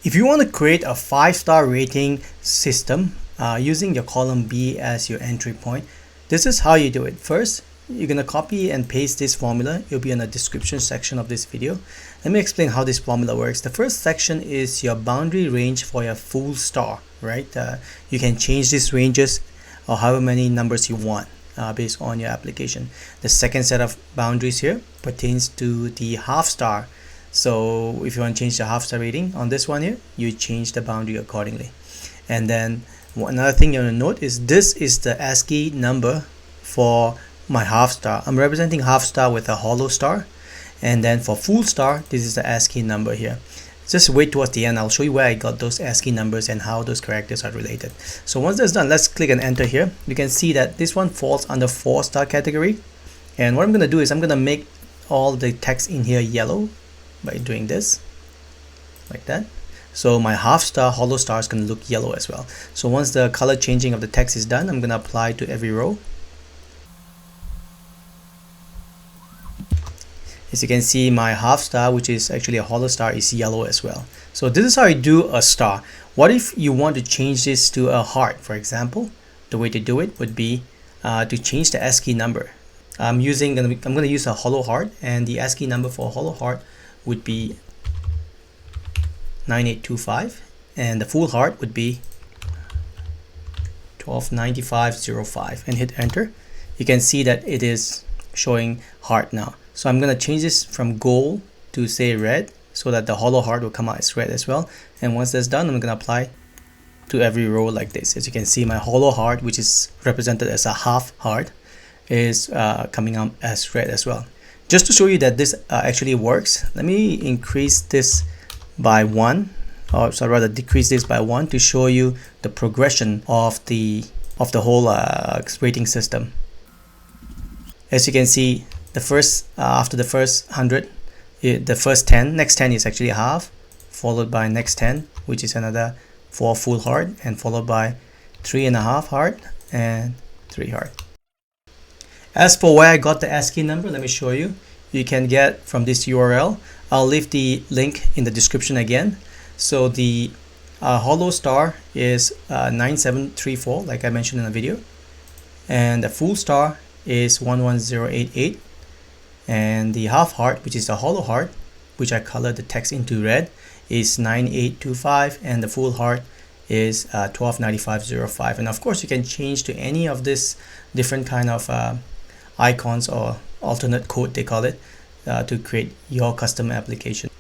If you want to create a 5-star rating system using your column B as your entry point, this is how you do it. First, you're going to copy and paste this formula. It'll be in the description section of this video. Let me explain how this formula works. The first section is your boundary range for your full star, right? You can change these ranges or however many numbers you want based on your application. The second set of boundaries here pertains to the half star. So if you want to change the half star rating on this one here, you change the boundary accordingly. And then another thing you want to note is this is the ASCII number for my half star. I'm representing half star with a hollow star, and then for full star, this is the ASCII number here. Just wait towards the end. I'll show you where I got those ASCII numbers and how those characters are related. So once that's done, let's click and enter here. You can see that this one falls under 4-star category. And what I'm going to do is I'm going to make all the text in here yellow by doing this like that. So my half star hollow star is going to look yellow as well. So once the color changing of the text is done, I'm going to apply to every row. As you can see, my half star, which is actually a hollow star, is yellow as well. So this is how you do a star. What if you want to change this to a heart, for example? The way to do it would be to change the ASCII number. I'm going to use a hollow heart, and the ASCII number for a hollow heart would be 9825, and the full heart would be 129505, and hit enter. You can see that it is showing heart now. So I'm going to change this from gold to say red so that the hollow heart will come out as red as well. And once that's done, I'm going to apply to every row like this. As you can see, my hollow heart, which is represented as a half heart, is coming out as red as well. Just to show you that this actually works, let me increase this by 1, or so rather decrease this by 1 to show you the progression of the whole rating system. As you can see, the first after the first 100, the first 10, next 10 is actually half, followed by next 10, which is another 4 full heart, and followed by 3.5 heart and 3 heart. As for where I got the ASCII number, let me show you. You can get from this URL. I'll leave the link in the description again. So the hollow star is 9734, like I mentioned in the video, and the full star is 11088, and the half heart, which is the hollow heart, which I colored the text into red, is 9825, and the full heart is 129505. And of course, you can change to any of this different kind of icons or alternate code, they call it, to create your custom application.